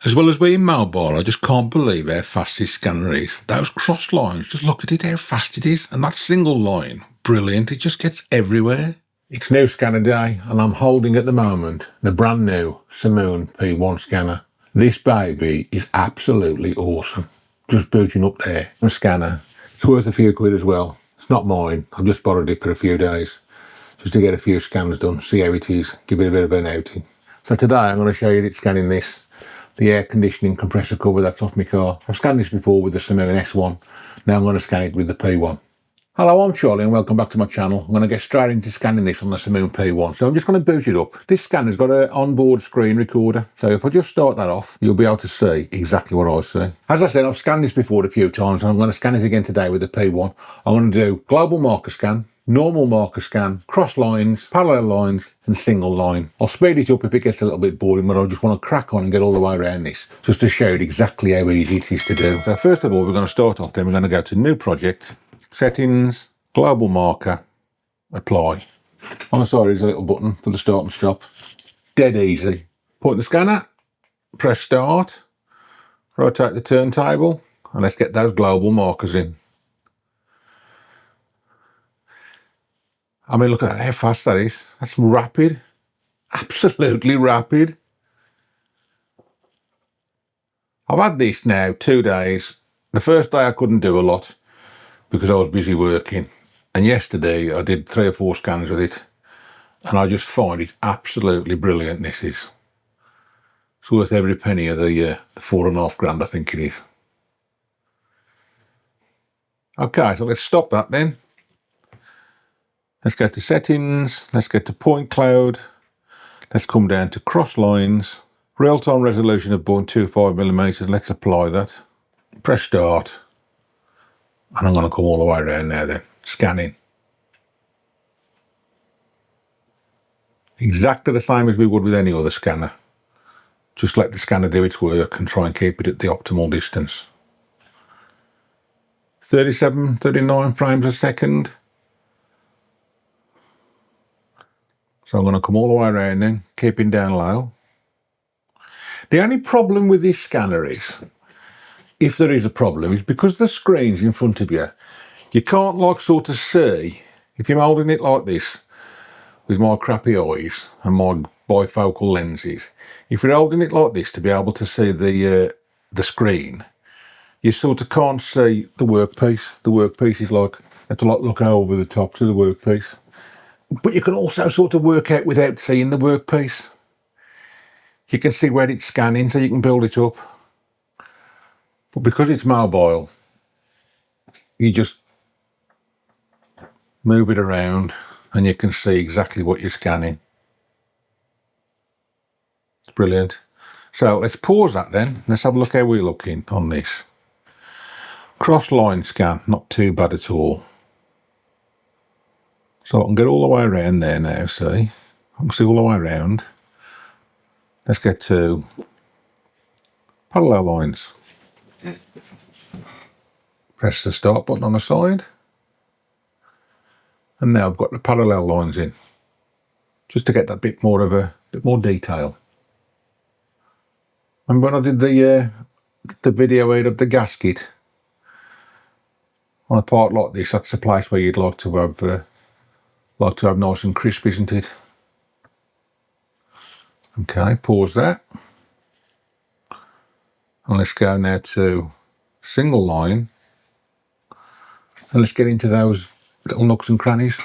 As well as being mobile, I just can't believe how fast this scanner is. Those cross lines, just look at it, how fast it is. And that single line, brilliant, it just gets everywhere. It's new scanner day, and I'm holding at the moment the brand new Sermoon P1 scanner. This baby is absolutely awesome. Just booting up there, a scanner. It's worth a few quid as well. It's not mine, I've just borrowed it for a few days, just to get a few scans done, see how it is, give it a bit of an outing. So today I'm going to show you it scanning this. The air conditioning compressor cover that's off my car. I've scanned this before with the Sermoon S1. Now I'm going to scan it with the P1. Hello, I'm Charlie and welcome back to my channel. I'm going to get straight into scanning this on the Sermoon P1. So I'm just going to boot it up. This scanner's got an onboard screen recorder. So if I just start that off, you'll be able to see exactly what I see. As I said, I've scanned this before a few times and I'm going to scan it again today with the P1. I'm going to do global marker scan, normal marker scan, cross lines, parallel lines and single line. I'll speed it up if it gets a little bit boring, but I just want to crack on and get all the way around this just to show you exactly how easy it is to do. So first of all, we're going to start off, then we're going to go to new project, settings, global marker, apply. On the side is a little button for the start and stop. Dead easy. Point the scanner, press start, rotate the turntable and let's get those global markers in. I mean, look at how fast that is. That's rapid. Absolutely rapid. I've had this now 2 days. The first day I couldn't do a lot because I was busy working. And yesterday I did 3 or 4 scans with it. And I just find it absolutely brilliant, this is. It's worth every penny of the 4.5 grand, I think it is. Okay, so let's stop that then. Let's go to settings, let's go to point cloud, let's come down to cross lines, real-time resolution of 0.25mm, let's apply that. Press start, and I'm going to come all the way around now then, scanning. Exactly the same as we would with any other scanner. Just let the scanner do its work and try and keep it at the optimal distance. 37, 39 frames a second. So I'm going to come all the way around then, keeping down low. The only problem with this scanner is, if there is a problem, is because the screen's in front of you, you can't like sort of see, if you're holding it like this, with my crappy eyes and my bifocal lenses, if you're holding it like this to be able to see the screen, you sort of can't see the workpiece. The workpiece is like, you have to like look over the top to the workpiece. But you can also sort of work out without seeing the workpiece. You can see where it's scanning, so you can build it up. But because it's mobile, you just move it around and you can see exactly what you're scanning. It's brilliant. So let's pause that then. Let's have a look how we're looking on this. Cross line scan, not too bad at all. So I can get all the way around there now, see? I can see all the way around. Let's get to parallel lines. Press the start button on the side. And now I've got the parallel lines in. Just to get that bit more detail. And when I did the video out of the gasket on a part like this, that's the place where you'd like to have nice and crisp, isn't it? Okay, pause that. And let's go now to single line. And let's get into those little nooks and crannies.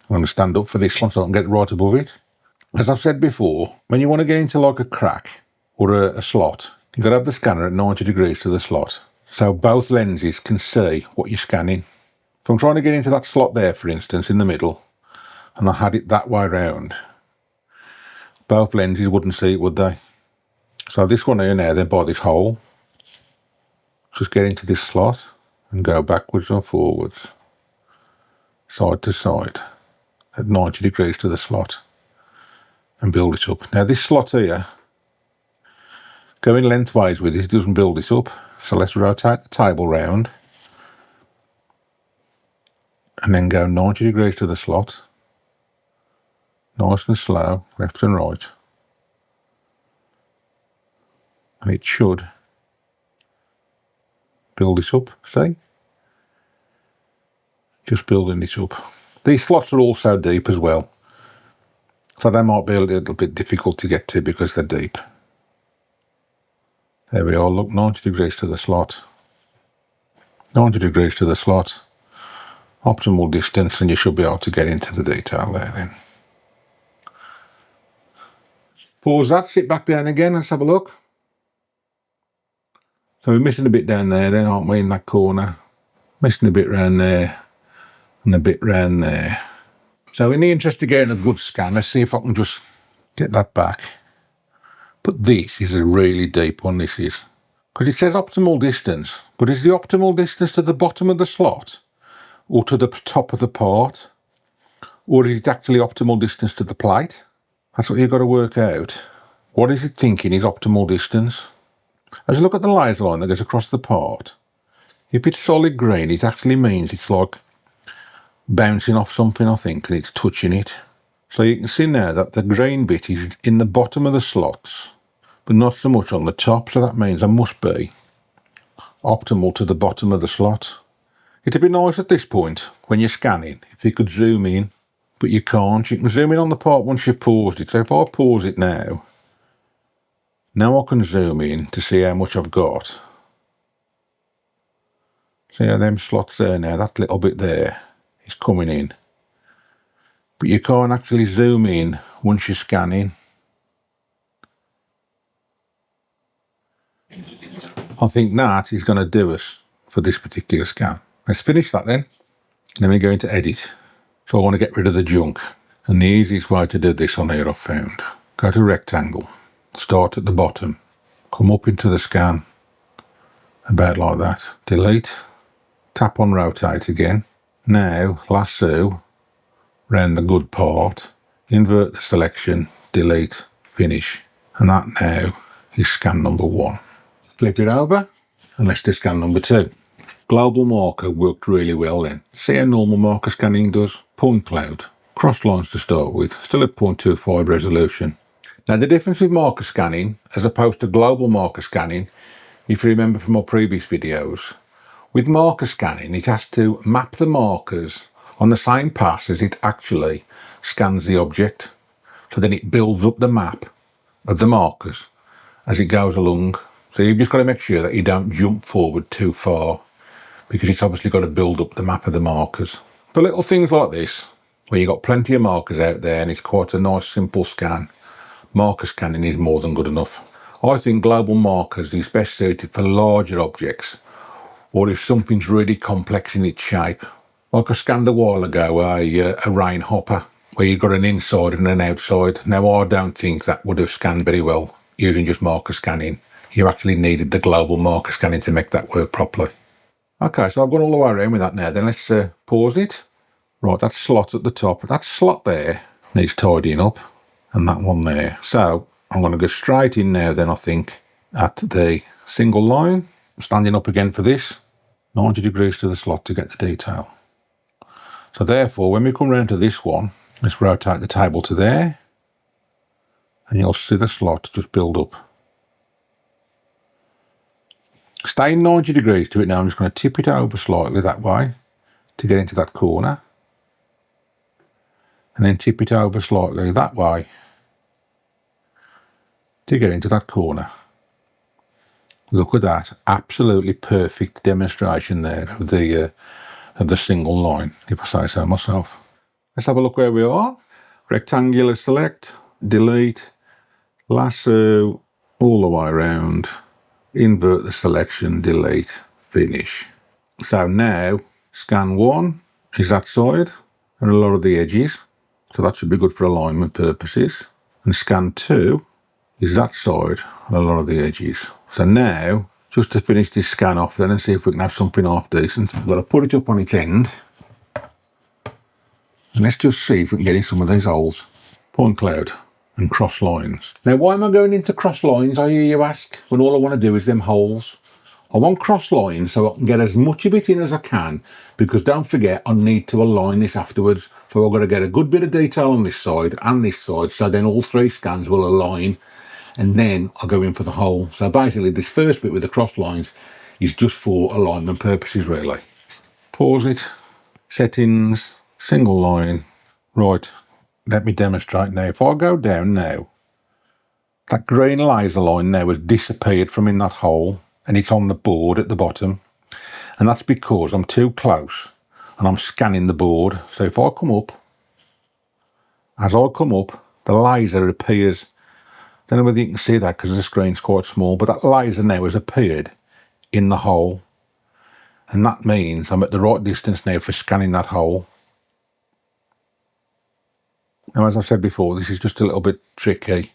I'm going to stand up for this one so I can get right above it. As I've said before, when you want to get into like a crack or a slot, you've got to have the scanner at 90 degrees to the slot, so both lenses can see what you're scanning. If I'm trying to get into that slot there, for instance, in the middle, and I had it that way around, both lenses wouldn't see it, would they? So this one here now, then by this hole, just get into this slot and go backwards and forwards, side to side, at 90 degrees to the slot, and build it up. Now this slot here, going lengthways with it doesn't build it up, so let's rotate the table round and then go 90 degrees to the slot, nice and slow, left and right, and it should build it up, see? Just building it up. These slots are also deep as well, so they might be a little bit difficult to get to because they're deep. There we are, look, 90 degrees to the slot. 90 degrees to the slot. Optimal distance, and you should be able to get into the detail there then. Pause that, sit back down again, let's have a look. So we're missing a bit down there then, aren't we, in that corner? Missing a bit round there, and a bit round there. So in the interest of getting a good scan, let's see if I can just get that back. But this is a really deep one, this is. Because it says optimal distance, but is the optimal distance to the bottom of the slot? Or to the top of the part? Or is it actually optimal distance to the plate? That's what you've got to work out. What is it thinking is optimal distance? As you look at the laser line that goes across the part, if it's solid green, it actually means it's like bouncing off something, I think, and it's touching it. So you can see now that the green bit is in the bottom of the slots, but not so much on the top, so that means I must be optimal to the bottom of the slot. It'd be nice at this point, when you're scanning, if you could zoom in, but you can't. You can zoom in on the part once you've paused it. So if I pause it now I can zoom in to see how much I've got. See how them slots there now, that little bit there is coming in. But you can't actually zoom in once you're scanning. I think that is going to do us for this particular scan. Let's finish that then. Then we go into edit. So I want to get rid of the junk. And the easiest way to do this on here I've found. Go to rectangle, start at the bottom, come up into the scan, about like that. Delete, tap on rotate again. Now lasso round the good part, invert the selection, delete, finish. And that now is scan number 1. Flip it over and let's do scan number 2. Global marker worked really well then. See how normal marker scanning does? Point cloud. Cross lines to start with, still at 0.25 resolution. Now the difference with marker scanning as opposed to global marker scanning, if you remember from our previous videos, with marker scanning it has to map the markers on the same pass as it actually scans the object. So then it builds up the map of the markers as it goes along. So you've just got to make sure that you don't jump forward too far, because it's obviously got to build up the map of the markers. For little things like this, where you've got plenty of markers out there and it's quite a nice simple scan, marker scanning is more than good enough. I think global markers is best suited for larger objects, or if something's really complex in its shape. Like I scanned a while ago a rain hopper, where you've got an inside and an outside. Now I don't think that would have scanned very well using just marker scanning. You actually needed the global marker scanning to make that work properly. Okay, so I've gone all the way around with that now. Then let's pause it. Right, that slot at the top, that slot there needs tidying up, and that one there. So I'm going to go straight in now then, I think, at the single line, standing up again for this, 90 degrees to the slot to get the detail. So therefore, when we come round to this one, let's rotate the table to there, and you'll see the slot just build up. Stay 90 degrees to it now. I'm just going to tip it over slightly that way to get into that corner. And then tip it over slightly that way to get into that corner. Look at that. Absolutely perfect demonstration there of the single line, if I say so myself. Let's have a look where we are. Rectangular select, delete, lasso all the way around, invert the selection, delete, finish. So now scan 1 is that side and a lot of the edges, so that should be good for alignment purposes. And scan 2 is that side and a lot of the edges. So now, just to finish this scan off then and see if we can have something half decent, I'm going to put it up on its end. And let's just see if we can get in some of these holes. Point cloud and cross lines. Now why am I going into cross lines, I hear you ask, when all I want to do is them holes? I want cross lines so I can get as much of it in as I can, because don't forget I need to align this afterwards. So I've got to get a good bit of detail on this side and this side, so then all 3 scans will align and then I'll go in for the hole. So basically this first bit with the cross lines is just for alignment purposes really. Pause it, settings, single line. Right, let me demonstrate now. If I go down now, that green laser line now has disappeared from in that hole and it's on the board at the bottom. And that's because I'm too close and I'm scanning the board. So if I come up, as I come up, the laser appears. I don't know whether you can see that because the screen's quite small, but that laser now has appeared in the hole. And that means I'm at the right distance now for scanning that hole. Now, as I said before, this is just a little bit tricky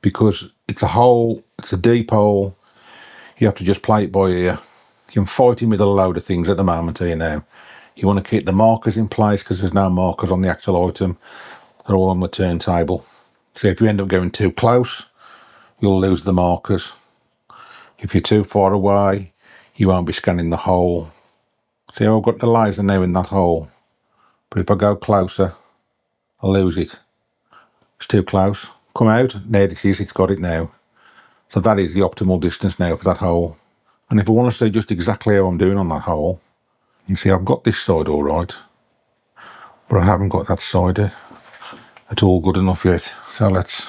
because it's a hole, it's a deep hole. You have to just play it by ear. You're fighting with a load of things at the moment here now. You want to keep the markers in place because there's no markers on the actual item. They're all on the turntable. So if you end up going too close, you'll lose the markers. If you're too far away, you won't be scanning the hole. See, I've got the laser now in that hole. But if I go closer, I'll lose it. It's too close. Come out. There it is. It's got it now. So that is the optimal distance now for that hole. And if I want to see just exactly how I'm doing on that hole, you can see I've got this side all right, but I haven't got that side at all good enough yet. So let's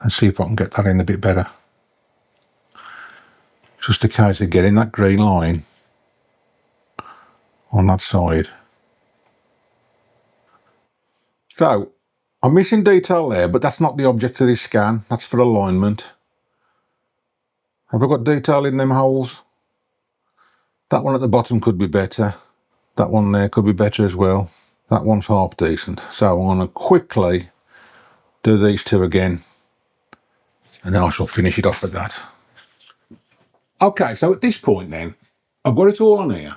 see if I can get that in a bit better. Just a case of getting that green line on that side. So I'm missing detail there, but that's not the object of this scan. That's for alignment. Have I got detail in them holes? That one at the bottom could be better. That one there could be better as well. That one's half decent. So I'm going to quickly do these two again, and then I shall finish it off at that. Okay, so at this point then, I've got it all on here.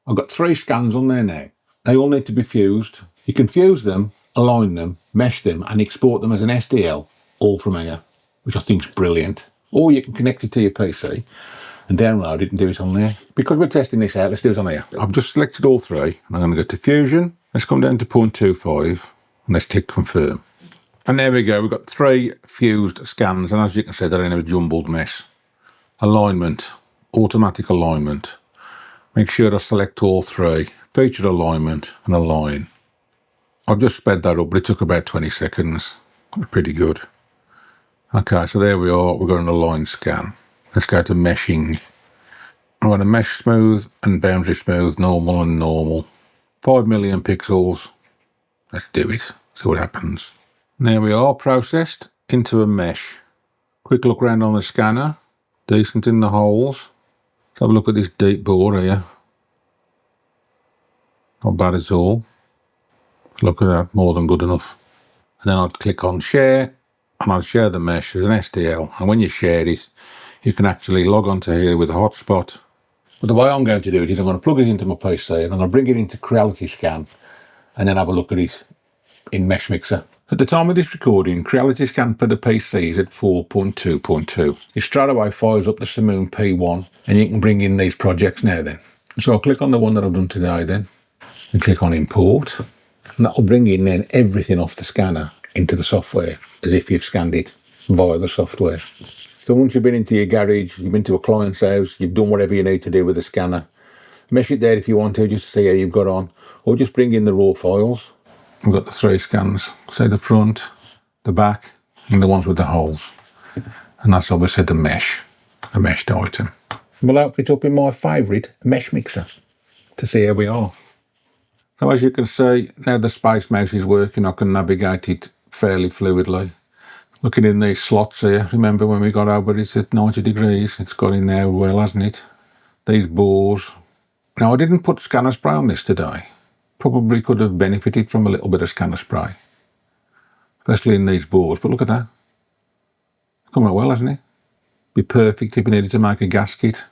I've got 3 scans on there now. They all need to be fused. You can fuse them, align them, mesh them, and export them as an SDL, all from here, which I think is brilliant. Or you can connect it to your PC and download it and do it on there. Because we're testing this out, let's do it on here. I've just selected all 3, and I'm going to go to Fusion. Let's come down to 0.25, and let's click Confirm. And there we go, we've got 3 fused scans, and as you can see, they're in a jumbled mess. Alignment, automatic alignment. Make sure I select all 3, feature alignment and align. I've just sped that up, but it took about 20 seconds. Pretty good. Okay, so there we are, we've got an align scan. Let's go to meshing. I'm going to mesh smooth and boundary smooth, normal and normal. 5 million pixels. Let's do it, see what happens. There we are, processed into a mesh. Quick look around on the scanner. Decent in the holes. Let's have a look at this deep bore here. Not bad at all. Look at that, more than good enough. And then I'd click on share, and I'd share the mesh as an SDL. And when you share it, you can actually log onto here with a hotspot. But the way I'm going to do it is I'm going to plug it into my PC, and I'm going to bring it into CrealityScan, and then have a look at it in Mesh Mixer. At the time of this recording, CrealityScan for the PC is at 4.2.2. It straight away fires up the Sermoon P1, and you can bring in these projects now then. So I'll click on the one that I've done today then, and click on Import, and that'll bring in then everything off the scanner into the software, as if you've scanned it via the software. So once you've been into your garage, you've been to a client's house, you've done whatever you need to do with the scanner, mesh it there if you want to, just to see how you've got on, or just bring in the raw files. We've got the 3 scans, so the front, the back, and the ones with the holes. And that's obviously the meshed item. We'll open it up in my favourite Mesh Mixer to see how we are. So as you can see, now the Space Mouse is working, I can navigate it fairly fluidly. Looking in these slots here, remember when we got over it at 90 degrees, it's got in there well, hasn't it? These bores. Now I didn't put scanner spray on this today. Probably could have benefited from a little bit of scanner spray, especially in these bores, but look at that. It's come out well, hasn't it? Be perfect if you needed to make a gasket.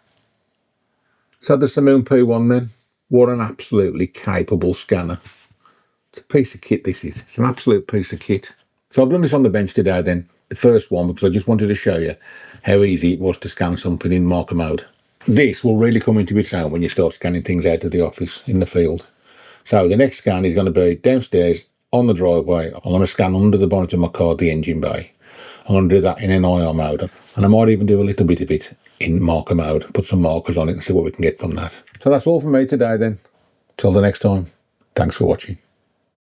So the Sermoon P1 then, what an absolutely capable scanner. It's a piece of kit this is, it's an absolute piece of kit. So I've done this on the bench today then, the first one, because I just wanted to show you how easy it was to scan something in marker mode. This will really come into its own when you start scanning things out of the office, in the field. So the next scan is going to be downstairs on the driveway. I'm going to scan under the bonnet of my car, the engine bay. I'm going to do that in NIR mode, and I might even do a little bit of it in marker mode, put some markers on it and see what we can get from that. So that's all from me today then. Till the next time, thanks for watching.